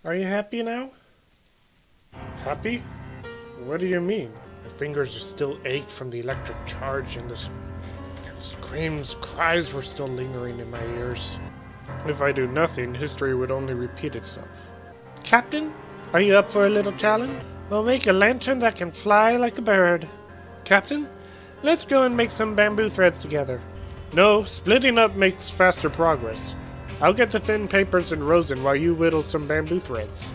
Are you happy now? Happy? What do you mean? My fingers are still ached from the electric charge and the screams, cries were still lingering in my ears. If I do nothing, history would only repeat itself. Captain, are you up for a little challenge? We'll make a lantern that can fly like a bird. Captain, let's go and make some bamboo threads together. No, splitting up makes faster progress. I'll get the thin papers and rosin while you whittle some bamboo threads.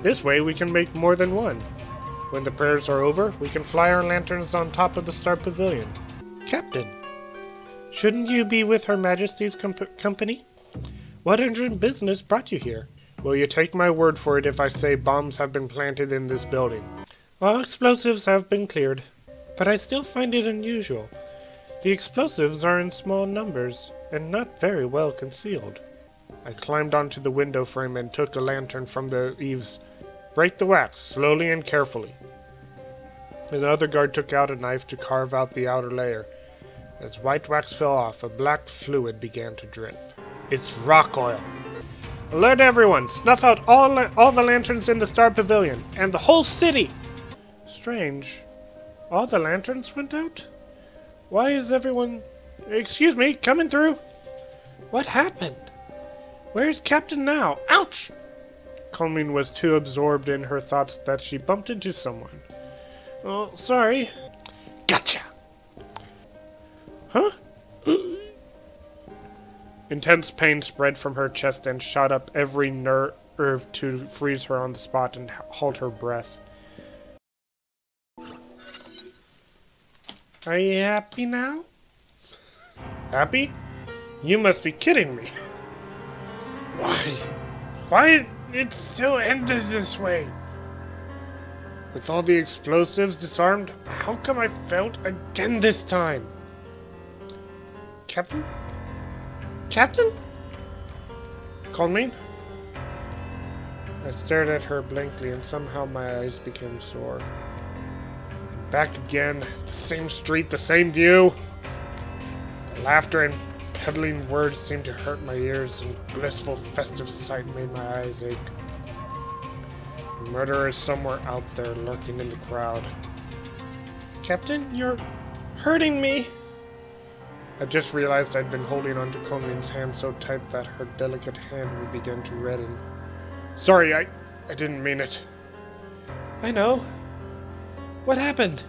This way we can make more than one. When the prayers are over, we can fly our lanterns on top of the Star Pavilion. Captain, shouldn't you be with Her Majesty's company? What urgent business brought you here? Will you take my word for it if I say bombs have been planted in this building? All explosives have been cleared, but I still find it unusual. The explosives are in small numbers, and not very well concealed. I climbed onto the window frame and took a lantern from the eaves. Break the wax, slowly and carefully. Another guard took out a knife to carve out the outer layer. As white wax fell off, a black fluid began to drip. It's rock oil. Alert everyone! Snuff out all the lanterns in the Star Pavilion, and the whole city! Strange. All the lanterns went out? Why is everyone... Excuse me, coming through! What happened? Where's Captain now? Ouch! Colleen was too absorbed in her thoughts that she bumped into someone. Oh, sorry. Gotcha! Huh? Intense pain spread from her chest and shot up every nerve to freeze her on the spot and hold her breath. Are you happy now? Happy? You must be kidding me. Why? Why it still ended this way? With all the explosives disarmed, how come I failed again this time? Captain? Captain? Colleen? I stared at her blankly and somehow my eyes became sore. Back again, the same street, the same view. The laughter and peddling words seemed to hurt my ears, and blissful festive sight made my eyes ache. The murderer is somewhere out there lurking in the crowd. Captain, you're hurting me. I just realized I'd been holding onto Colleen's hand so tight that her delicate hand would begin to redden. Sorry, I didn't mean it. I know. What happened?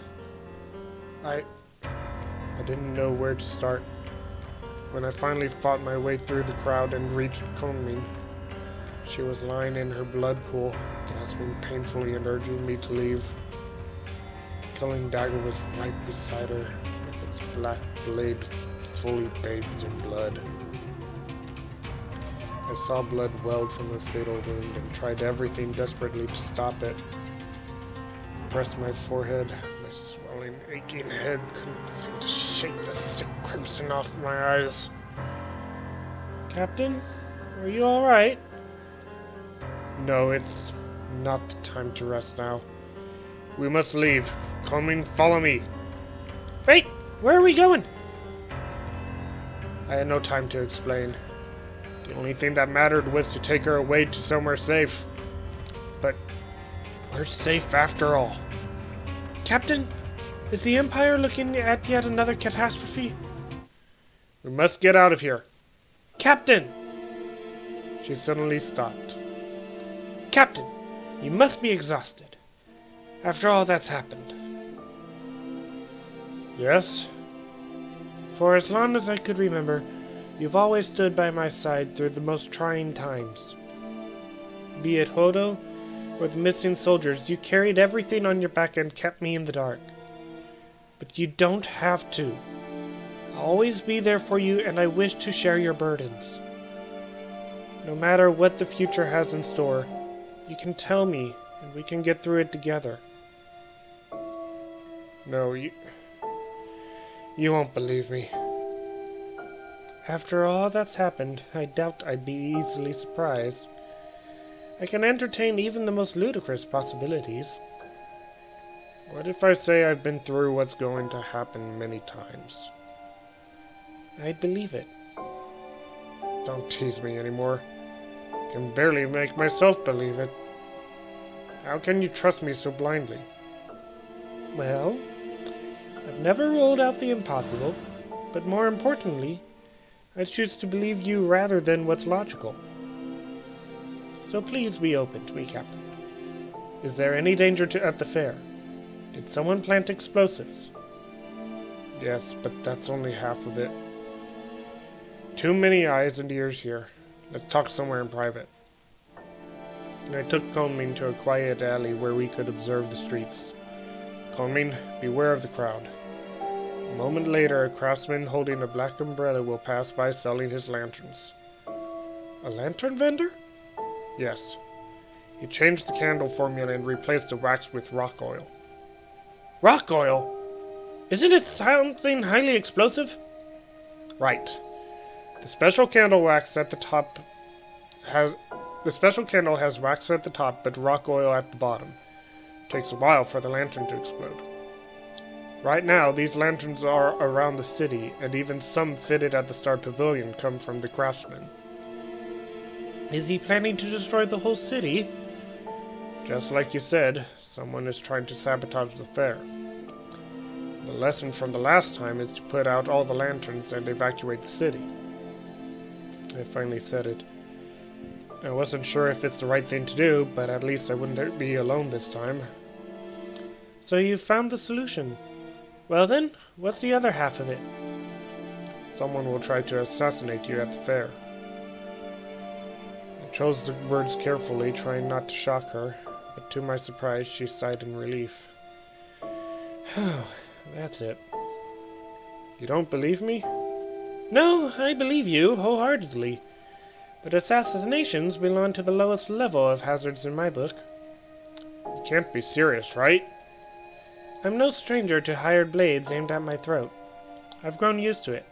I didn't know where to start. When I finally fought my way through the crowd and reached Colleen, she was lying in her blood pool, gasping painfully and urging me to leave. The killing dagger was right beside her, with its black blade fully bathed in blood. I saw blood welled from her fatal wound and tried everything desperately to stop it. I pressed my forehead. My swelling, aching head couldn't seem to shake the sick crimson off my eyes. Captain, are you alright? No, it's not the time to rest now. We must leave. Colleen, follow me. Wait! Where are we going? I had no time to explain. The only thing that mattered was to take her away to somewhere safe. But we're safe after all. Captain, is the Empire looking at yet another catastrophe? We must get out of here. Captain! She suddenly stopped. Captain, you must be exhausted. After all that's happened. Yes? For as long as I could remember, you've always stood by my side through the most trying times. Be it Hodo or the missing soldiers, you carried everything on your back and kept me in the dark. But you don't have to. I'll always be there for you, and I wish to share your burdens. No matter what the future has in store, you can tell me, and we can get through it together. No, you won't believe me. After all that's happened, I doubt I'd be easily surprised. I can entertain even the most ludicrous possibilities. What if I say I've been through what's going to happen many times? I'd believe it. Don't tease me anymore. I can barely make myself believe it. How can you trust me so blindly? Well, I've never ruled out the impossible, but more importantly, I choose to believe you rather than what's logical. So please be open to me, Captain. Is there any danger at the fair? Did someone plant explosives? Yes, but that's only half of it. Too many eyes and ears here. Let's talk somewhere in private. I took Konmin to a quiet alley where we could observe the streets. Konmin, beware of the crowd. A moment later, a craftsman holding a black umbrella will pass by selling his lanterns. A lantern vendor? Yes. He changed the candle formula and replaced the wax with rock oil. Rock oil? Isn't it something highly explosive? Right. The special candle wax at the top has... The special candle has wax at the top, but rock oil at the bottom. It takes a while for the lantern to explode. Right now, these lanterns are around the city, and even some fitted at the Star Pavilion come from the craftsman. Is he planning to destroy the whole city? Just like you said, someone is trying to sabotage the fair. The lesson from the last time is to put out all the lanterns and evacuate the city. I finally said it. I wasn't sure if it's the right thing to do, but at least I wouldn't be alone this time. So you found the solution. Well then, what's the other half of it? Someone will try to assassinate you at the fair. I chose the words carefully, trying not to shock her, but to my surprise she sighed in relief. That's it. You don't believe me? No, I believe you wholeheartedly. But assassinations belong to the lowest level of hazards in my book. You can't be serious, right? I'm no stranger to hired blades aimed at my throat. I've grown used to it.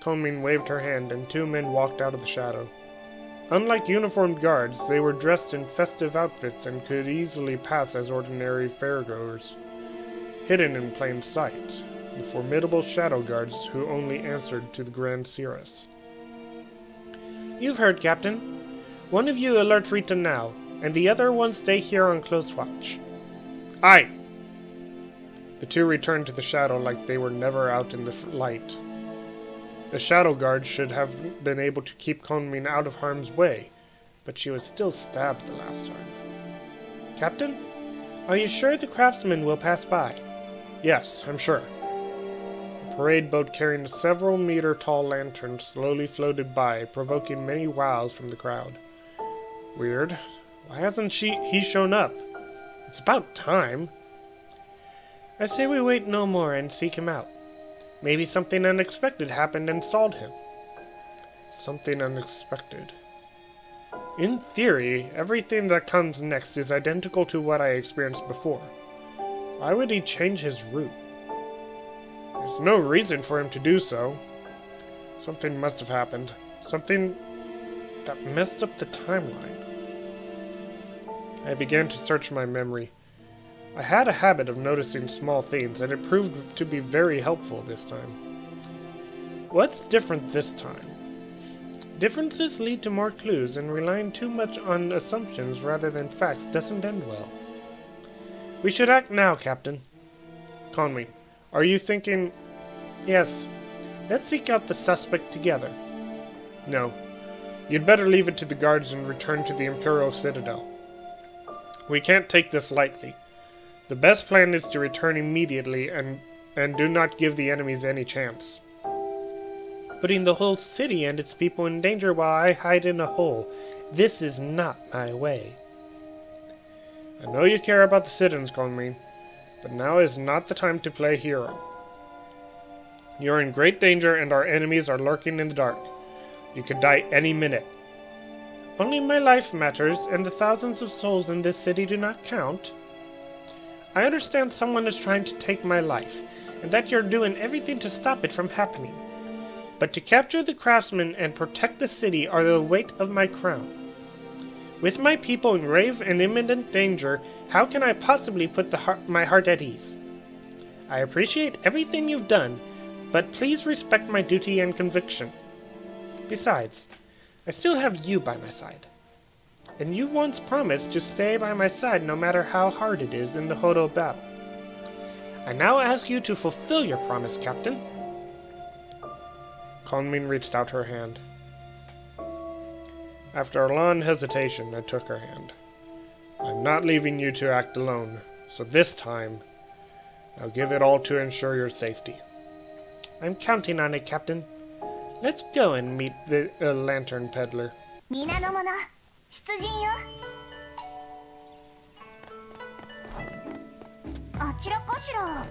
Konmin waved her hand, and two men walked out of the shadow. Unlike uniformed guards, they were dressed in festive outfits and could easily pass as ordinary fairgoers. Hidden in plain sight, the formidable shadow guards who only answered to the Grand Cirrus. You've heard, Captain. One of you alert Rita now, and the other one stay here on close watch. Aye! The two returned to the shadow like they were never out in the light. The shadow guard should have been able to keep Konmin out of harm's way, but she was still stabbed the last time. Captain, are you sure the craftsman will pass by? Yes, I'm sure. A parade boat carrying a several-meter-tall lantern slowly floated by, provoking many wows from the crowd. Weird. Why hasn't he shown up? It's about time. I say we wait no more and seek him out. Maybe something unexpected happened and stalled him. Something unexpected. In theory, everything that comes next is identical to what I experienced before. Why would he change his route? There's no reason for him to do so. Something must have happened. Something that messed up the timeline. I began to search my memory. I had a habit of noticing small things, and it proved to be very helpful this time. What's different this time? Differences lead to more clues, and relying too much on assumptions rather than facts doesn't end well. We should act now, Captain. Konmin, are you thinking... Yes. Let's seek out the suspect together. No. You'd better leave it to the guards and return to the Imperial Citadel. We can't take this lightly. The best plan is to return immediately and do not give the enemies any chance. Putting the whole city and its people in danger while I hide in a hole. This is not my way. I know you care about the citizens, Konmin, but now is not the time to play hero. You're in great danger and our enemies are lurking in the dark. You could die any minute. Only my life matters, and the thousands of souls in this city do not count. I understand someone is trying to take my life, and that you're doing everything to stop it from happening. But to capture the craftsman and protect the city are the weight of my crown. With my people in grave and imminent danger, how can I possibly put my heart at ease? I appreciate everything you've done, but please respect my duty and conviction. Besides, I still have you by my side. And you once promised to stay by my side no matter how hard it is in the Hodo battle. I now ask you to fulfill your promise, Captain. Konmin reached out her hand. After a long hesitation, I took her hand. I'm not leaving you to act alone, so this time, I'll give it all to ensure your safety. I'm counting on it, Captain. Let's go and meet the lantern peddler. 皆の者、出陣よ。あちらかしら。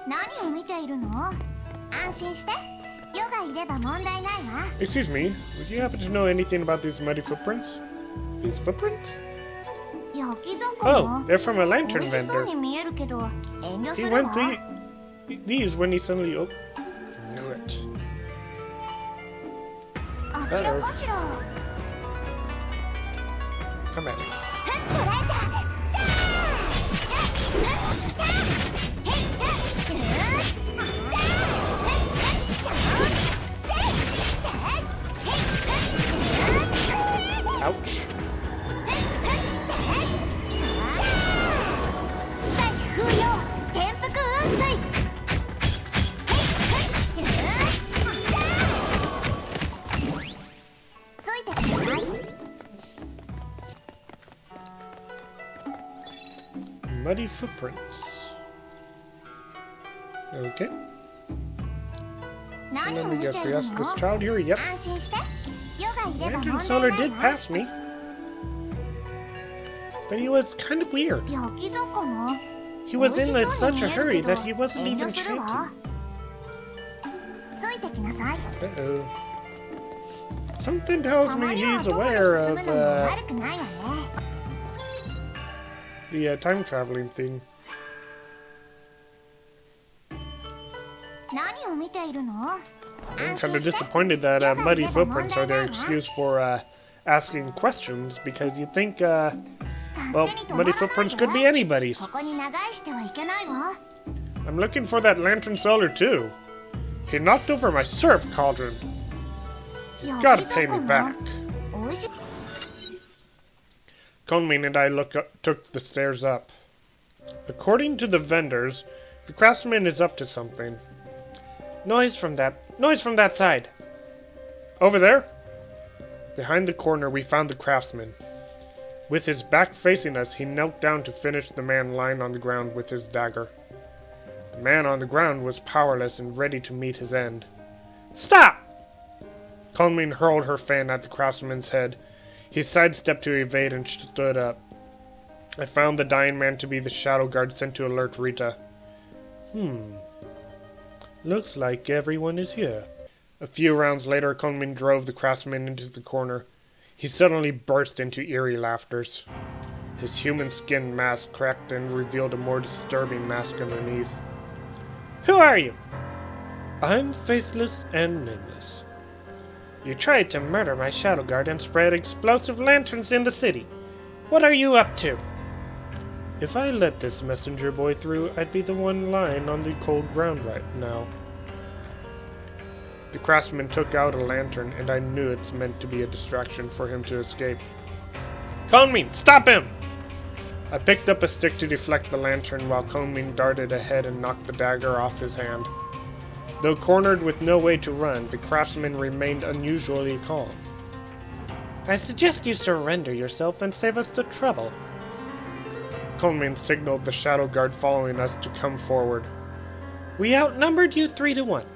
何を見ているの？安心して。余がいれば問題ないわ。Excuse me, would you happen to know anything about these muddy footprints? These footprints? Oh, they're from a lantern vendor. He went through these when he suddenly... Oh, I knew it. Come at me. Ouch. Muddy footprints. Okay. And let me guess, we asked this child here? Yep. Lantern Solar did pass me. But he was kind of weird. He was in such a hurry that he wasn't even chanting. Uh-oh. Something tells me he's aware of the time traveling thing. I'm kind of disappointed that muddy footprints are their excuse for asking questions, because you'd think, well, muddy footprints could be anybody's. I'm looking for that Lantern Solar too. He knocked over my syrup cauldron. You gotta pay me back. Konmin and I took the stairs up. According to the vendors, the craftsman is up to something. Noise from that side. Over there? Behind the corner, we found the craftsman. With his back facing us, he knelt down to finish the man lying on the ground with his dagger. The man on the ground was powerless and ready to meet his end. Stop! Konmin hurled her fan at the craftsman's head. He sidestepped to evade and stood up. I found the dying man to be the shadow guard sent to alert Rita. Looks like everyone is here. A few rounds later, Konmin drove the craftsman into the corner. He suddenly burst into eerie laughters. His human skin mask cracked and revealed a more disturbing mask underneath. Who are you? I'm faceless and nameless. You tried to murder my shadow guard and spread explosive lanterns in the city. What are you up to? If I let this messenger boy through, I'd be the one lying on the cold ground right now. The craftsman took out a lantern, and I knew it's meant to be a distraction for him to escape. Konmin, stop him! I picked up a stick to deflect the lantern while Konmin darted ahead and knocked the dagger off his hand. Though cornered with no way to run, the craftsman remained unusually calm. I suggest you surrender yourself and save us the trouble. Konmin signaled the shadow guard following us to come forward. We outnumbered you 3-1.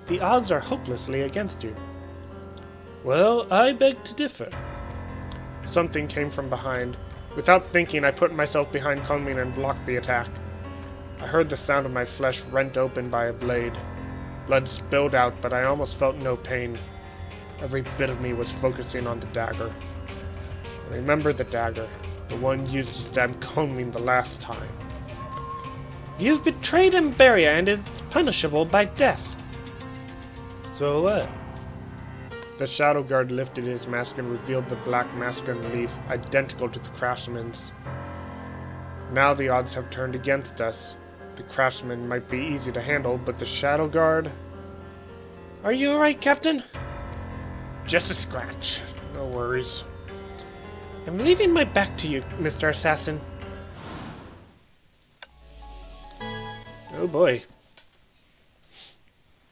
The odds are hopelessly against you. Well, I beg to differ. Something came from behind. Without thinking, I put myself behind Konmin and blocked the attack. I heard the sound of my flesh rent open by a blade. Blood spilled out, but I almost felt no pain. Every bit of me was focusing on the dagger. I remembered the dagger, the one used to stab Konmin the last time. You've betrayed Emberia, and it's punishable by death. So what? The shadow guard lifted his mask and revealed the black mask underneath, identical to the craftsman's. Now the odds have turned against us. The craftsman might be easy to handle, but the Shadow Guard... Are you alright, Captain? Just a scratch. No worries. I'm leaving my back to you, Mr. Assassin. Oh boy.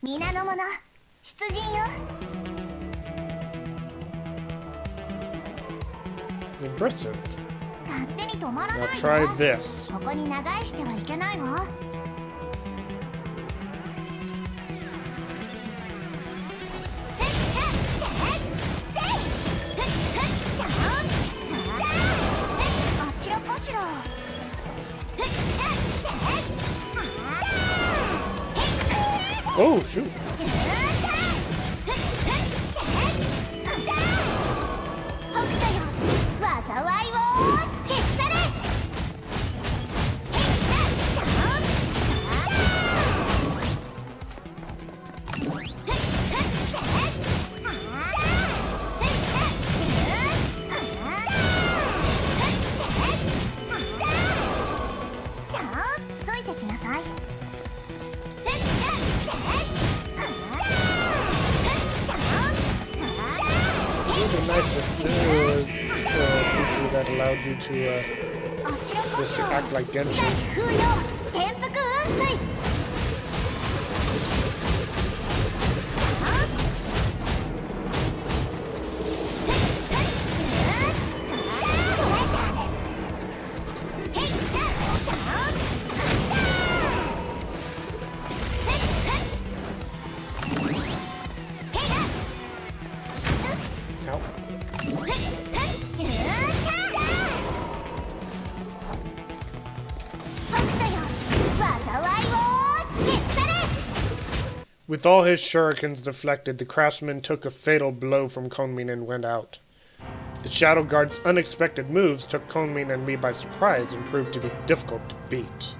皆の者、出陣よ。 Impressive. 勝手に止まら Now ない try よ。 this. ここに長居してはいけないわ。 あちらかしら。 Oh, shoot. 北斗よ、災いを消し去れ。 ついてきなさい。 Really nice feature that allowed you to just act like Genshin. 風よ、転覆雲水。 With all his shurikens deflected, the craftsman took a fatal blow from Konmin and went out. The Shadow Guard's unexpected moves took Konmin and me by surprise and proved to be difficult to beat.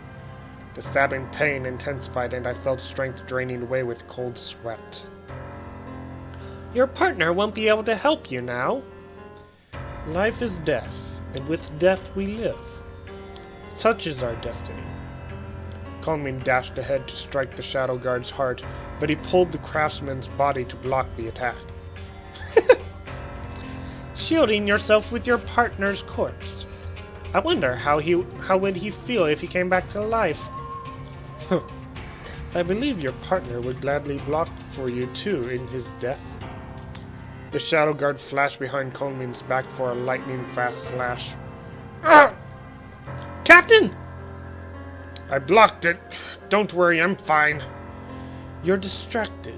The stabbing pain intensified and I felt strength draining away with cold sweat. Your partner won't be able to help you now. Life is death, and with death we live. Such is our destiny. Konmin dashed ahead to strike the Shadow Guard's heart, but he pulled the craftsman's body to block the attack. Shielding yourself with your partner's corpse. I wonder how would he feel if he came back to life. I believe your partner would gladly block for you too in his death. The Shadow Guard flashed behind Konmin's back for a lightning-fast slash. Ah! Captain! I blocked it. Don't worry, I'm fine. You're distracted.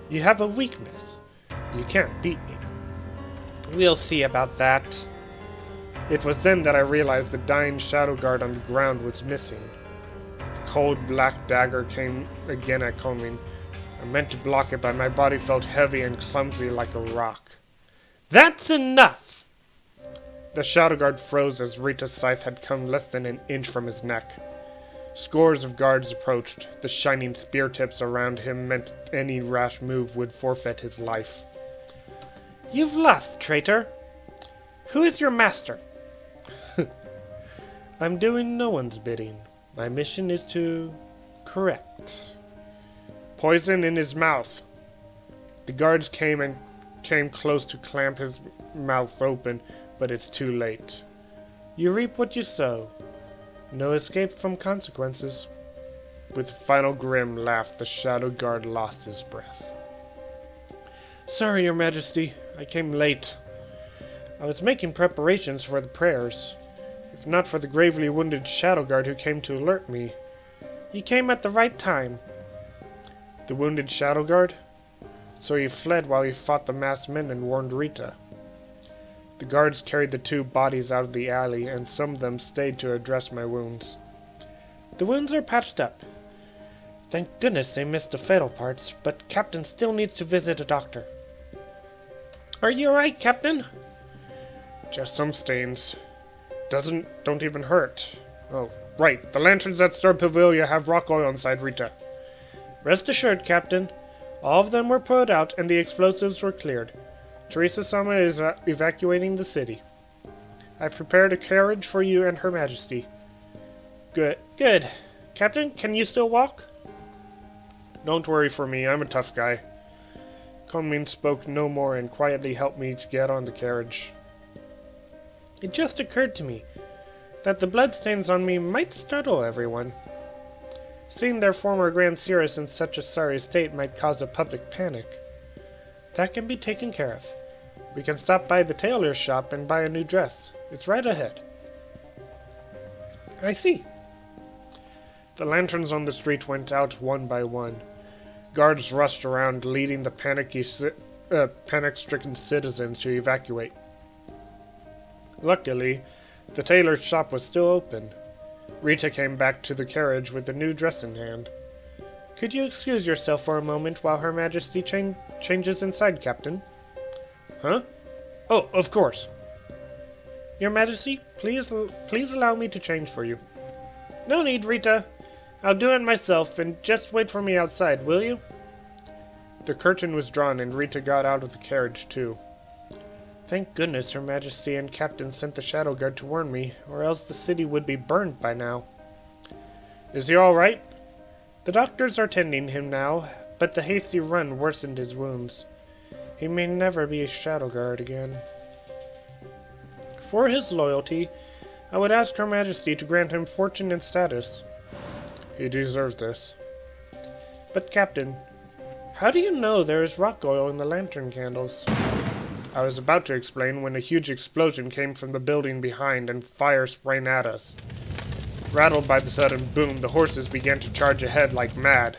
You have a weakness. You can't beat me. We'll see about that. It was then that I realized the dying Shadow Guard on the ground was missing. The cold black dagger came again at Konmin. I meant to block it, but my body felt heavy and clumsy like a rock. That's enough! The Shadow Guard froze as Rita's scythe had come less than an inch from his neck. Scores of guards approached. The shining spear tips around him meant any rash move would forfeit his life. You've lost, traitor. Who is your master? I'm doing no one's bidding. My mission is to correct. Poison in his mouth. The guards came close to clamp his mouth open, but it's too late. You reap what you sow. No escape from consequences. With a final grim laugh, the Shadow Guard lost his breath. Sorry, Your Majesty. I came late. I was making preparations for the prayers. If not for the gravely wounded Shadow Guard who came to alert me. You came at the right time. The wounded Shadow Guard? So he fled while he fought the masked men and warned Rita. The guards carried the two bodies out of the alley, and some of them stayed to address my wounds. The wounds are patched up. Thank goodness they missed the fatal parts, but Captain still needs to visit a doctor. Are you alright, Captain? Just some stains. Don't even hurt. Oh, right. The lanterns at Star Pavilion have rock oil inside, Rita. Rest assured, Captain. All of them were put out and the explosives were cleared. Teresa-sama is evacuating the city. I prepared a carriage for you and Her Majesty. Good. Good. Captain, can you still walk? Don't worry for me, I'm a tough guy. Kunmin spoke no more and quietly helped me to get on the carriage. It just occurred to me that the bloodstains on me might startle everyone. Seeing their former Grand Cirrus in such a sorry state might cause a public panic. That can be taken care of. We can stop by the tailor's shop and buy a new dress. It's right ahead. I see. The lanterns on the street went out one by one. Guards rushed around, leading the panic-stricken citizens to evacuate. Luckily, the tailor's shop was still open. Rita came back to the carriage with the new dress in hand. Could you excuse yourself for a moment while Her Majesty changes inside, Captain? Huh? Oh, of course. Your Majesty, please allow me to change for you. No need, Rita. I'll do it myself, and just wait for me outside, will you? The curtain was drawn, and Rita got out of the carriage, too. Thank goodness Her Majesty and Captain sent the Shadow Guard to warn me, or else the city would be burned by now. Is he all right? The doctors are tending him now, but the hasty run worsened his wounds. He may never be a Shadow Guard again. For his loyalty, I would ask Her Majesty to grant him fortune and status. He deserves this. But, Captain, how do you know there is rock oil in the lantern candles? I was about to explain when a huge explosion came from the building behind and fire sprang at us. Rattled by the sudden boom, the horses began to charge ahead like mad.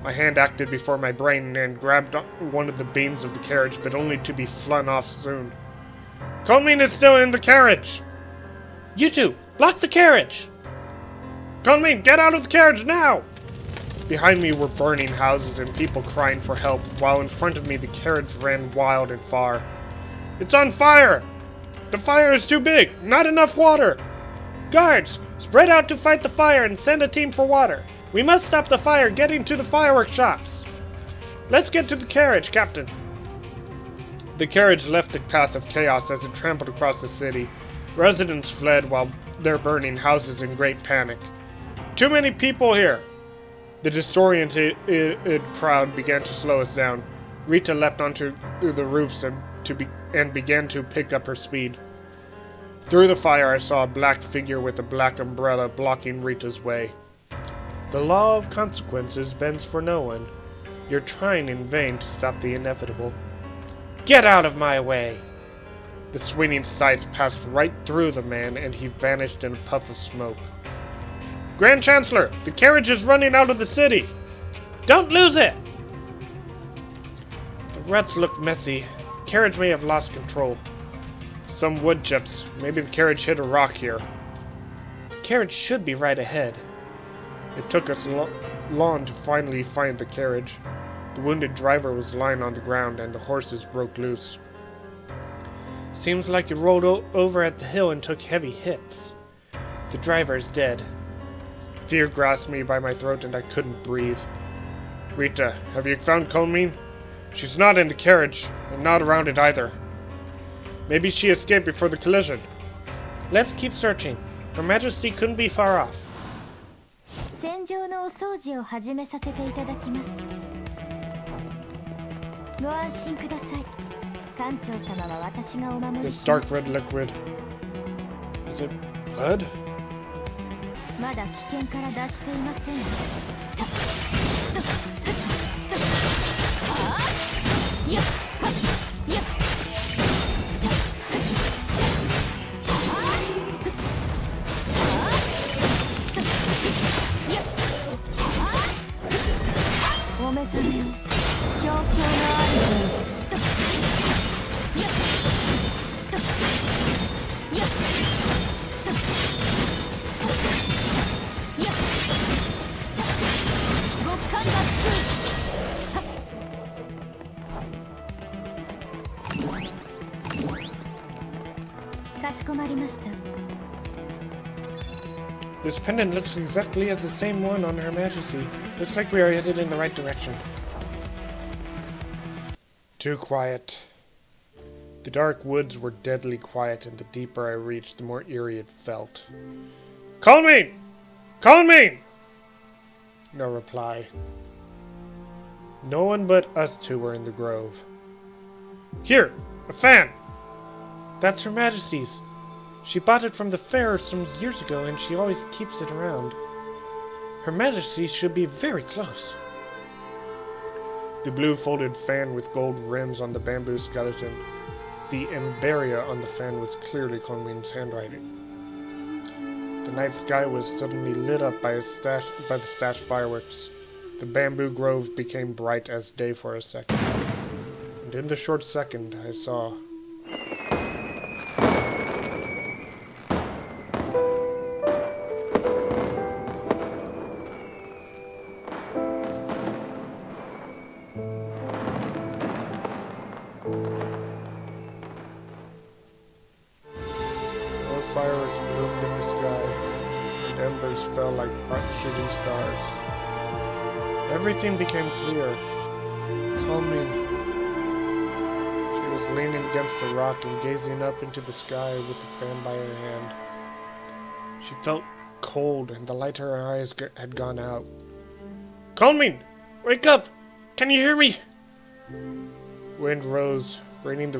My hand acted before my brain and grabbed one of the beams of the carriage, but only to be flung off soon. Kunmin is still in the carriage! You two, block the carriage! Kunmin, get out of the carriage now! Behind me were burning houses and people crying for help, while in front of me the carriage ran wild and far. It's on fire! The fire is too big! Not enough water! Guards, spread out to fight the fire and send a team for water. We must stop the fire getting to the fireworks shops. Let's get to the carriage, Captain. The carriage left a path of chaos as it trampled across the city. Residents fled while they're burning houses in great panic. Too many people here! The disoriented crowd began to slow us down. Rita leapt onto the roofs and began to pick up her speed. Through the fire, I saw a black figure with a black umbrella blocking Rita's way. The law of consequences bends for no one. You're trying in vain to stop the inevitable. Get out of my way! The swinging scythe passed right through the man, and he vanished in a puff of smoke. Grand Chancellor, the carriage is running out of the city! Don't lose it! The ruts look messy. The carriage may have lost control. Some wood chips. Maybe the carriage hit a rock here. The carriage should be right ahead. It took us long to finally find the carriage. The wounded driver was lying on the ground, and the horses broke loose. Seems like it rolled over at the hill and took heavy hits. The driver is dead. Fear grasped me by my throat and I couldn't breathe. Rita, have you found Kunmin? She's not in the carriage, and not around it either. Maybe she escaped before the collision. Let's keep searching. Her Majesty couldn't be far off. 戦場のお掃除を始めさせていただきます。ご安心ください。艦長様は私がお守り This します。 dark red liquid. Is it blood? まだ危険から脱していません。お目覚めを表彰の合図に。かしこまりました。 This pendant looks exactly as the same one on Her Majesty. Looks like we are headed in the right direction. Too quiet. The dark woods were deadly quiet, and the deeper I reached, the more eerie it felt. Kunmin! Kunmin! No reply. No one but us two were in the grove. Here! A fan! That's Her Majesty's. She bought it from the fair some years ago and she always keeps it around. Her Majesty should be very close. The blue folded fan with gold rims on the bamboo skeleton. The Emberia on the fan was clearly Conmin's handwriting. The night sky was suddenly lit up by the stashed fireworks. The bamboo grove became bright as day for a second. And in the short second, I saw... More fireworks bloomed in the sky, and embers fell like shooting stars. Everything became clear. Calming. She was leaning against a rock and gazing up into the sky with the fan by her hand. She felt cold, and the light in her eyes had gone out. Conmin! Wake up! Can you hear me? Wind rose, bringing the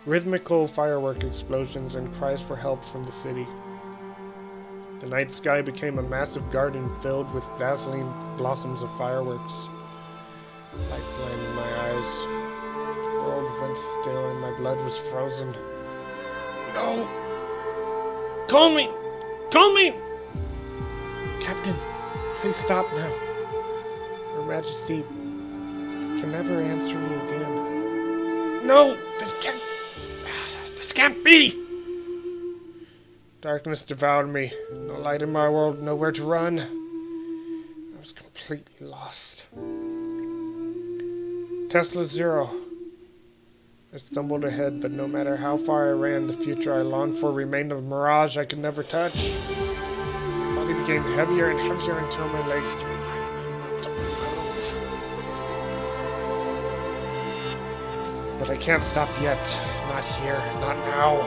rhythmical firework explosions and cries for help from the city. The night sky became a massive garden filled with dazzling blossoms of fireworks. Light blinded my eyes. The world went still and my blood was frozen. No! Conmin! Conmin! Captain, please stop now. Her Majesty can never answer you again. No! This can't be! Darkness devoured me. No light in my world, nowhere to run. I was completely lost. Tesla Zero. I stumbled ahead, but no matter how far I ran, the future I longed for remained a mirage I could never touch. My body became heavier and heavier until my legs gave out. Don't move. But I can't stop yet. Not here. Not now.